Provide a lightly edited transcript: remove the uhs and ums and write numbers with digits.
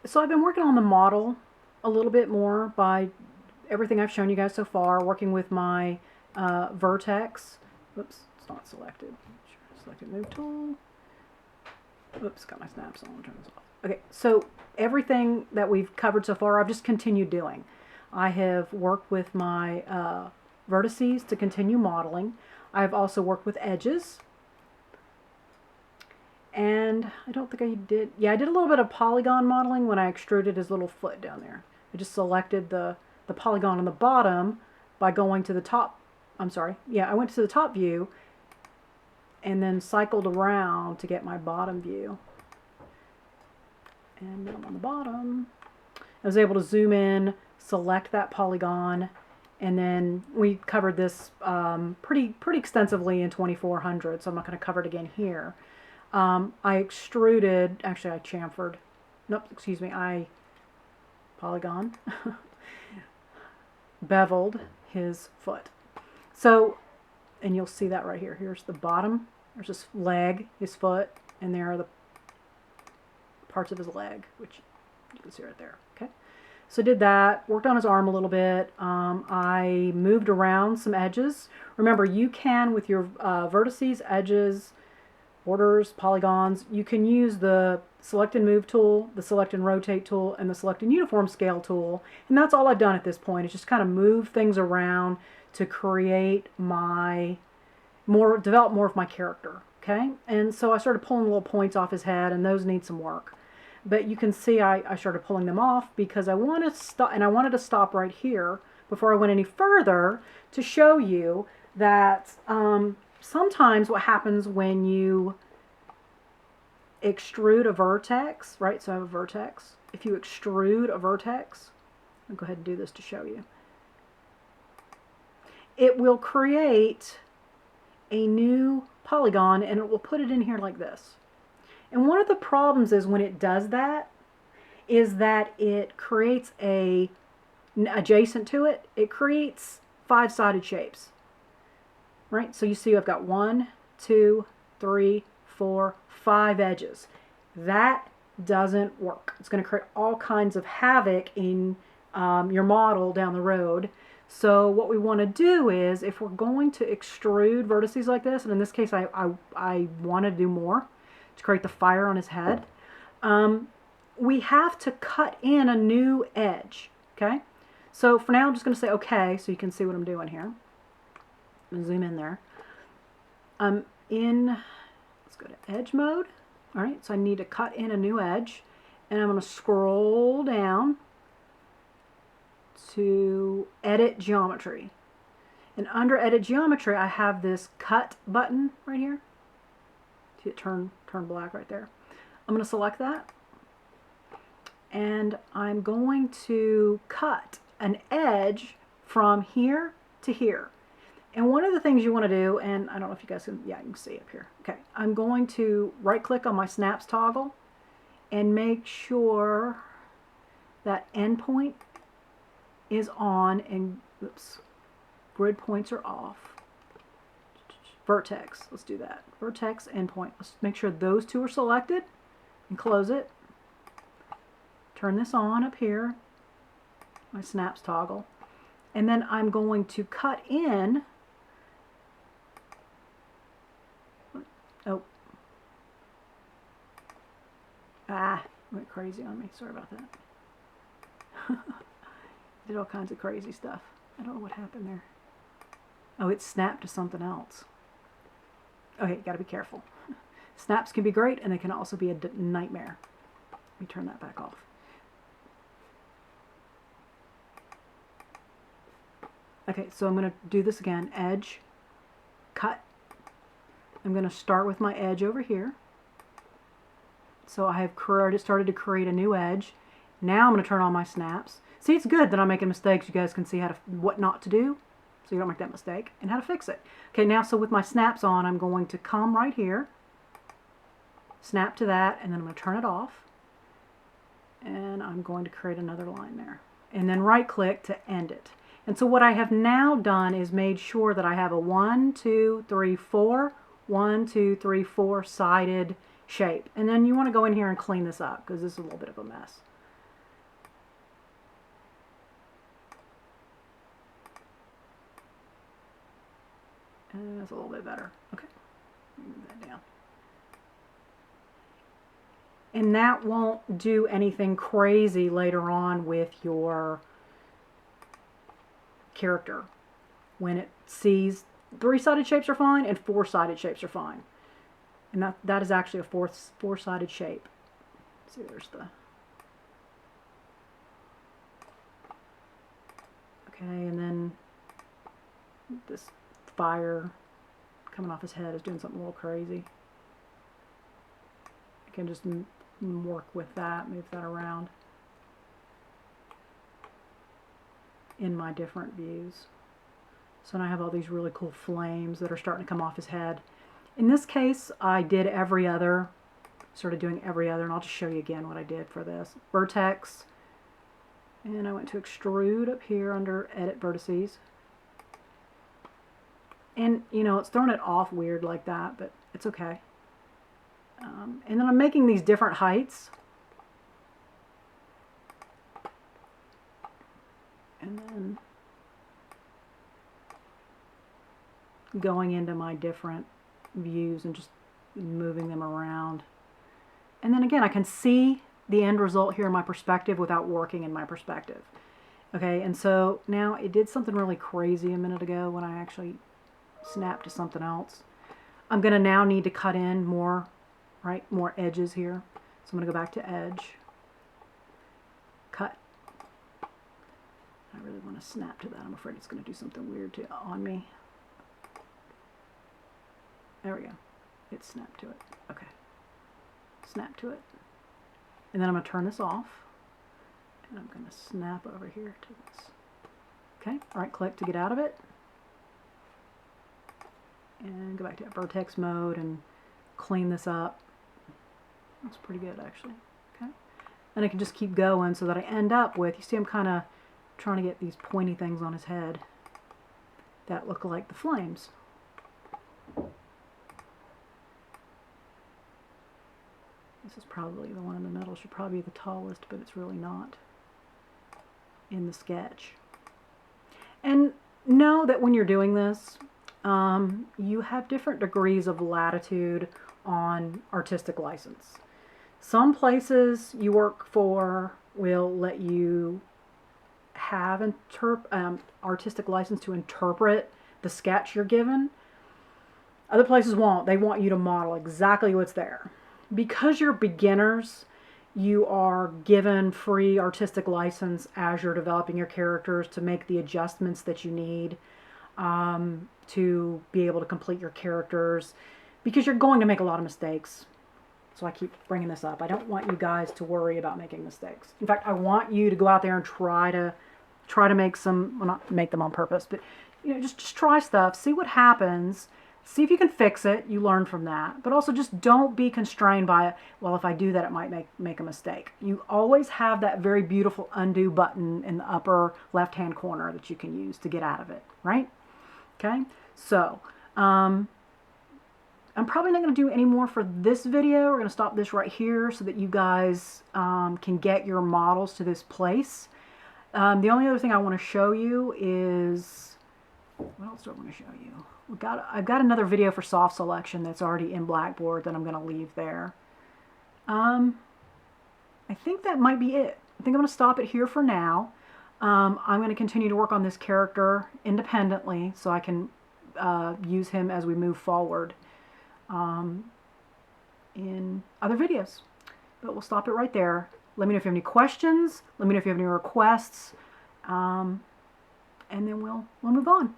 So I've been working on the model a little bit more by everything I've shown you guys so far, working with my vertex. Oops, it's not selected. Selected move tool. Oops, got my snaps on. Turn this off. Okay, so everything that we've covered so far, I've just continued doing. I have worked with my vertices to continue modeling. I've also worked with edges. And I don't think I did, yeah, I did a little bit of polygon modeling when I extruded his little foot down there. I just selected the polygon on the bottom by going to the top, I'm sorry, yeah, I went to the top view and then cycled around to get my bottom view. And now I'm on the bottom. I was able to zoom in, select that polygon, and then we covered this pretty extensively in 2400, so I'm not going to cover it again here. I extruded, actually I chamfered, nope, excuse me, I polygon, beveled his foot. So, and you'll see that right here. Here's the bottom, there's his leg, his foot, and there are the parts of his leg, which you can see right there, okay? So I did that, worked on his arm a little bit. I moved around some edges. Remember, you can, with your vertices, edges, borders, polygons, you can use the select and move tool, the select and rotate tool, and the select and uniform scale tool. And that's all I've done at this point, is just kind of move things around to create my, develop more of my character, okay? And so I started pulling little points off his head, and those need some work. But you can see I started pulling them off because I want to stop, and I wanted to stop right here before I went any further to show you that sometimes what happens when you extrude a vertex, right? So I have a vertex. If you extrude a vertex, I'll go ahead and do this to show you. It will create a new polygon and it will put it in here like this. And one of the problems is when it does that is that it creates adjacent to it, it creates five-sided shapes. Right? So you see I've got 1, 2, 3, 4, 5 edges. That doesn't work. It's going to create all kinds of havoc in your model down the road. So what we want to do is, if we're going to extrude vertices like this, and in this case I want to do more to create the fire on his head, we have to cut in a new edge. Okay? So for now I'm just going to say okay, so you can see what I'm doing here. Zoom in there. I'm in, let's go to edge mode. All right, so I need to cut in a new edge, and I'm going to scroll down to edit geometry. And under edit geometry, I have this cut button right here. See it turn black right there. I'm going to select that, and I'm going to cut an edge from here to here. And one of the things you want to do, and I don't know if you guys can, yeah, you can see up here. Okay, I'm going to right click on my snaps toggle and make sure that endpoint is on and, oops, grid points are off. Vertex, let's do that. Vertex, endpoint. Let's make sure those two are selected and close it. Turn this on up here, my snaps toggle. And then I'm going to cut in. Oh. Went crazy on me. Sorry about that. Did all kinds of crazy stuff. I don't know what happened there. Oh, it snapped to something else. Okay, gotta be careful. Snaps can be great, and they can also be a nightmare. Let me turn that back off. Okay, so I'm going to do this again. Edge, cut. I'm going to start with my edge over here. So I have started to create a new edge. Now I'm going to turn on my snaps. See, it's good that I'm making mistakes. You guys can see what not to do, so you don't make that mistake, and how to fix it. Okay, now so with my snaps on, I'm going to come right here, snap to that, and then I'm going to turn it off. And I'm going to create another line there. And then right click to end it. And so what I have now done is made sure that I have a 1, 2, 3, 4, 1, 2, 3, 4 sided shape. And then you want to go in here and clean this up because this is a little bit of a mess. And that's a little bit better. Okay, move that down. And that won't do anything crazy later on with your character. When it sees 3-sided shapes are fine and 4-sided shapes are fine. And that is actually a four-sided shape. See, there's the... Okay, and then this fire coming off his head is doing something a little crazy. I can just work with that, move that around in my different views. So now I have all these really cool flames that are starting to come off his head. In this case, I did every other, sort of doing every other, and I'll just show you again what I did for this. Vertex, and I went to Extrude up here under Edit Vertices. And, you know, it's throwing it off weird like that, but it's okay. And then I'm making these different heights. And then going into my different views and just moving them around. And then again, I can see the end result here in my perspective without working in my perspective. Okay, and so now it did something really crazy a minute ago when I actually snapped to something else. I'm going to now need to cut in more, right, more edges here. So I'm going to go back to edge, cut. I really want to snap to that. I'm afraid it's going to do something weird on me. There we go. It snapped to it. Okay. Snap to it. And then I'm going to turn this off. And I'm going to snap over here to this. Okay. Right click to get out of it. And go back to vertex mode and clean this up. That's pretty good actually. Okay. And I can just keep going so that I end up with, you see I'm kind of trying to get these pointy things on his head that look like the flames. This is probably the one in the middle, should probably be the tallest, but it's really not in the sketch. And know that when you're doing this, you have different degrees of latitude on artistic license. Some places you work for will let you have artistic license to interpret the sketch you're given. Other places won't. They want you to model exactly what's there. Because you're beginners, you are given free artistic license as you're developing your characters to make the adjustments that you need to be able to complete your characters, because you're going to make a lot of mistakes. So I keep bringing this up. I don't want you guys to worry about making mistakes. In fact, I want you to go out there and try to make some, well, not make them on purpose, but you know, just try stuff, see what happens. See if you can fix it. You learn from that. But also just don't be constrained by it. Well, if I do that, it might make a mistake. You always have that very beautiful undo button in the upper left-hand corner that you can use to get out of it, right? Okay? So, I'm probably not going to do any more for this video. We're going to stop this right here so that you guys can get your models to this place. The only other thing I want to show you is, what else do I want to show you? I've got another video for soft selection that's already in Blackboard that I'm going to leave there. I think that might be it. I think I'm going to stop it here for now. I'm going to continue to work on this character independently so I can use him as we move forward in other videos. But we'll stop it right there. Let me know if you have any questions. Let me know if you have any requests. And then we'll move on.